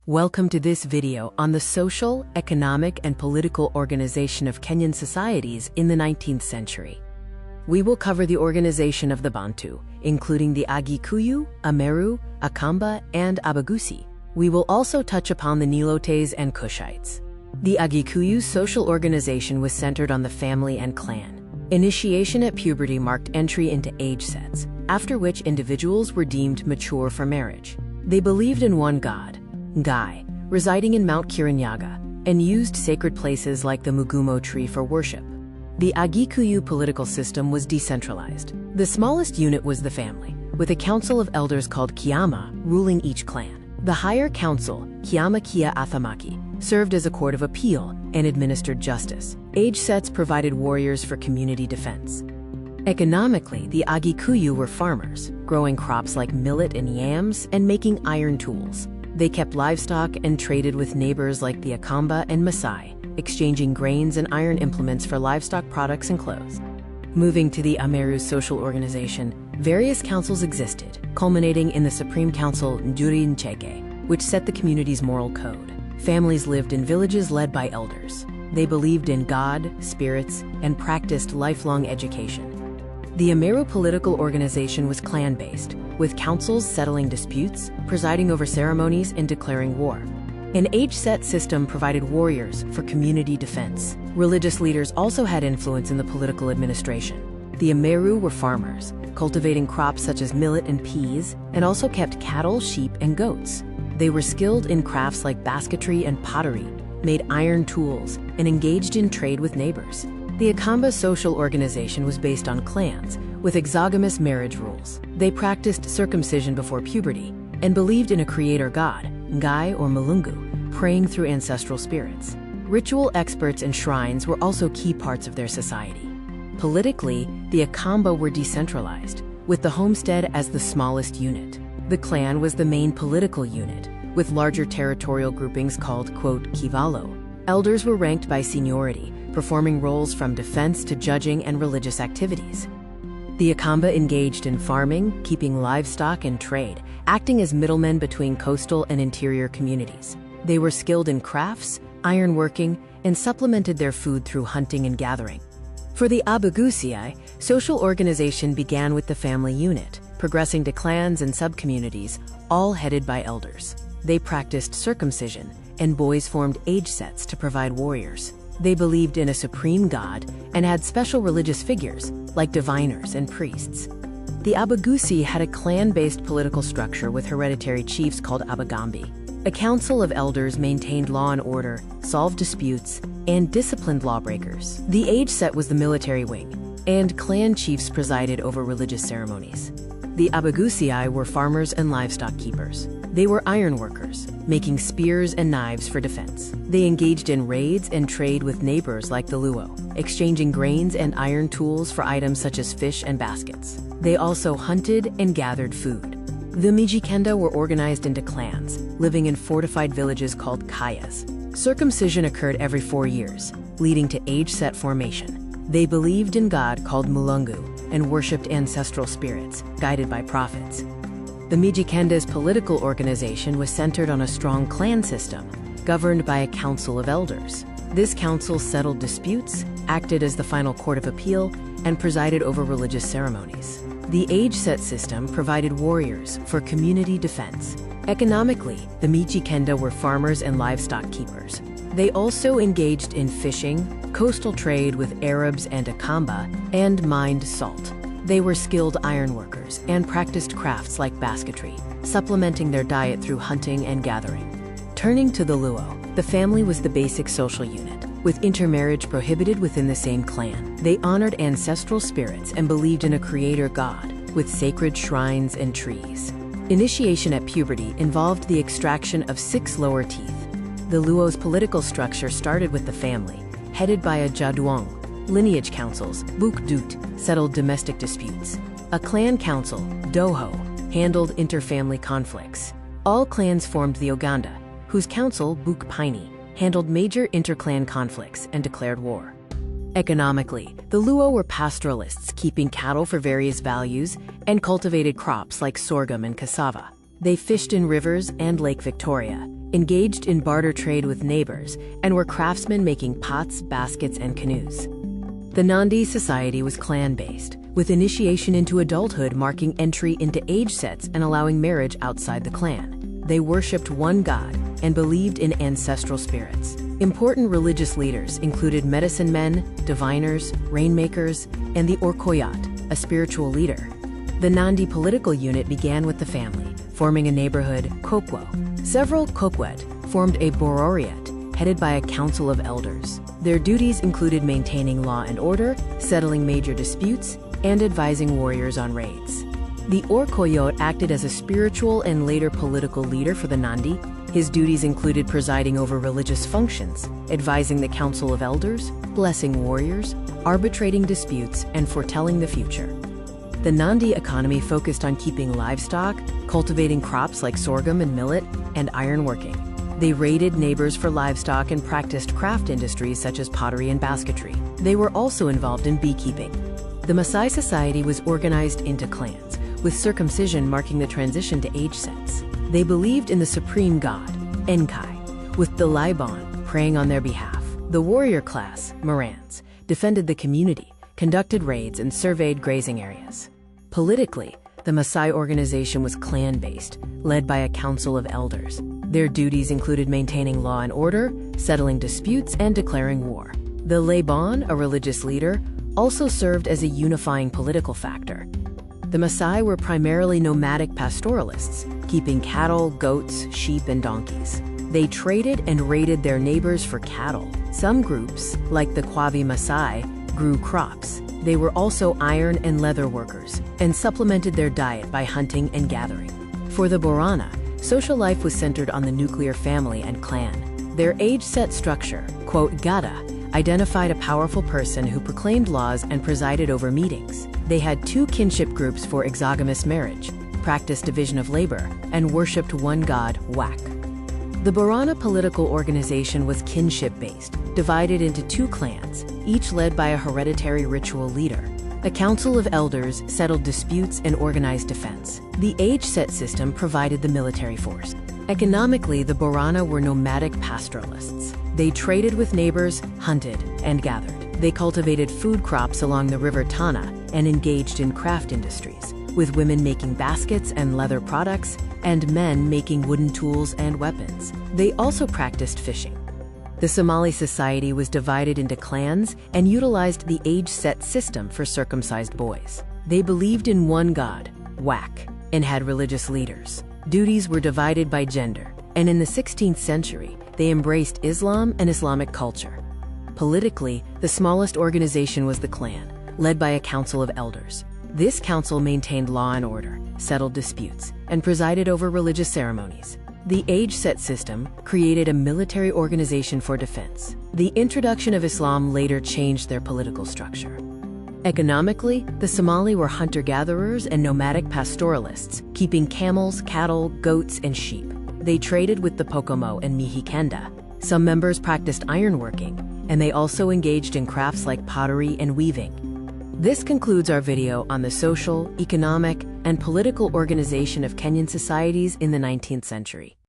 Welcome to this video on the social, economic, and political organization of Kenyan societies in the 19th century. We will cover the organization of the Bantu, including the Agikuyu, Ameru, Akamba, and Abagusi. We will also touch upon the Nilotes and Kushites. The Agikuyu's social organization was centered on the family and clan. Initiation at puberty marked entry into age sets, after which individuals were deemed mature for marriage. They believed in one god, Ngai, residing in Mount Kirinyaga, and used sacred places like the Mugumo tree for worship. The Agikuyu political system was decentralized. The smallest unit was the family, with a council of elders called Kiama ruling each clan. The higher council, Kiama Kia Athamaki, served as a court of appeal and administered justice. Age sets provided warriors for community defense. Economically, the Agikuyu were farmers, growing crops like millet and yams and making iron tools. They kept livestock and traded with neighbors like the Akamba and Maasai, exchanging grains and iron implements for livestock products and clothes. Moving to the Ameru social organization, various councils existed, culminating in the Supreme Council Ncheke, which set the community's moral code. Families lived in villages led by elders. They believed in God, spirits, and practiced lifelong education. The Ameru political organization was clan-based, with councils settling disputes, presiding over ceremonies, and declaring war. An age-set system provided warriors for community defense. Religious leaders also had influence in the political administration. The Ameru were farmers, cultivating crops such as millet and peas, and also kept cattle, sheep, and goats. They were skilled in crafts like basketry and pottery, made iron tools, and engaged in trade with neighbors. The Akamba social organization was based on clans, with exogamous marriage rules. They practiced circumcision before puberty and believed in a creator god, Ngai or Mulungu, praying through ancestral spirits. Ritual experts and shrines were also key parts of their society. Politically, the Akamba were decentralized, with the homestead as the smallest unit. The clan was the main political unit, with larger territorial groupings called, quote, Kivalo. Elders were ranked by seniority, performing roles from defense to judging and religious activities. The Akamba engaged in farming, keeping livestock, and trade, acting as middlemen between coastal and interior communities. They were skilled in crafts, ironworking, and supplemented their food through hunting and gathering. For the Abagusii, social organization began with the family unit, progressing to clans and subcommunities, all headed by elders. They practiced circumcision, and boys formed age sets to provide warriors. They believed in a supreme god and had special religious figures, like diviners and priests. The Abagusi had a clan-based political structure with hereditary chiefs called Abagambi. A council of elders maintained law and order, solved disputes, and disciplined lawbreakers. The age set was the military wing, and clan chiefs presided over religious ceremonies. The Abagusii were farmers and livestock keepers. They were iron workers, making spears and knives for defense. They engaged in raids and trade with neighbors like the Luo, exchanging grains and iron tools for items such as fish and baskets. They also hunted and gathered food. The Mijikenda were organized into clans, living in fortified villages called kayas. Circumcision occurred every 4 years, leading to age-set formation. They believed in God called Mulungu and worshipped ancestral spirits, guided by prophets. The Mijikenda's political organization was centered on a strong clan system, governed by a council of elders. This council settled disputes, acted as the final court of appeal, and presided over religious ceremonies. The age-set system provided warriors for community defense. Economically, the Mijikenda were farmers and livestock keepers. They also engaged in fishing, coastal trade with Arabs and Akamba, and mined salt. They were skilled ironworkers and practiced crafts like basketry, supplementing their diet through hunting and gathering. Turning to the Luo, the family was the basic social unit, with intermarriage prohibited within the same clan. They honored ancestral spirits and believed in a creator god, with sacred shrines and trees. Initiation at puberty involved the extraction of 6 lower teeth. The Luo's political structure started with the family, headed by a Jaduong. Lineage councils, Bukdut, settled domestic disputes. A clan council, Doho, handled interfamily conflicts. All clans formed the Oganda, whose council, Bukpaini, handled major interclan conflicts and declared war. Economically, the Luo were pastoralists, keeping cattle for various values, and cultivated crops like sorghum and cassava. They fished in rivers and Lake Victoria, engaged in barter trade with neighbors, and were craftsmen making pots, baskets, and canoes. The Nandi society was clan-based, with initiation into adulthood marking entry into age sets and allowing marriage outside the clan. They worshipped one god and believed in ancestral spirits. Important religious leaders included medicine men, diviners, rainmakers, and the Orkoyat, a spiritual leader. The Nandi political unit began with the family, forming a neighborhood, Kokwo. Several Kokwet formed a Bororiet, headed by a council of elders. Their duties included maintaining law and order, settling major disputes, and advising warriors on raids. The Orkoyot acted as a spiritual and later political leader for the Nandi. His duties included presiding over religious functions, advising the council of elders, blessing warriors, arbitrating disputes, and foretelling the future. The Nandi economy focused on keeping livestock, cultivating crops like sorghum and millet, and ironworking. They raided neighbors for livestock and practiced craft industries such as pottery and basketry. They were also involved in beekeeping. The Maasai society was organized into clans, with circumcision marking the transition to age sets. They believed in the supreme god, Enkai, with the Laibon praying on their behalf. The warrior class, Morans, defended the community, conducted raids, and surveyed grazing areas. Politically, the Maasai organization was clan-based, led by a council of elders. Their duties included maintaining law and order, settling disputes, and declaring war. The Laibon, a religious leader, also served as a unifying political factor. The Maasai were primarily nomadic pastoralists, keeping cattle, goats, sheep, and donkeys. They traded and raided their neighbors for cattle. Some groups, like the Kwavi Maasai, grew crops. They were also iron and leather workers, and supplemented their diet by hunting and gathering. For the Borana, social life was centered on the nuclear family and clan. Their age-set structure, quote, Gada, identified a powerful person who proclaimed laws and presided over meetings. They had two kinship groups for exogamous marriage, practiced division of labor, and worshipped one god, Wak. The Borana political organization was kinship-based, divided into two clans, each led by a hereditary ritual leader. A council of elders settled disputes and organized defense. The age-set system provided the military force. Economically, the Borana were nomadic pastoralists. They traded with neighbors, hunted, and gathered. They cultivated food crops along the river Tana and engaged in craft industries, with women making baskets and leather products, and men making wooden tools and weapons. They also practiced fishing. The Somali society was divided into clans and utilized the age-set system for circumcised boys. They believed in one god, Wak, and had religious leaders. Duties were divided by gender, and in the 16th century, they embraced Islam and Islamic culture. Politically, the smallest organization was the clan, led by a council of elders. This council maintained law and order, settled disputes, and presided over religious ceremonies. The age-set system created a military organization for defense. The introduction of Islam later changed their political structure. Economically, the Somali were hunter-gatherers and nomadic pastoralists, keeping camels, cattle, goats, and sheep. They traded with the Pokomo and Mihikenda. Some members practiced ironworking, and they also engaged in crafts like pottery and weaving. This concludes our video on the social, economic, and political organization of Kenyan societies in the 19th century.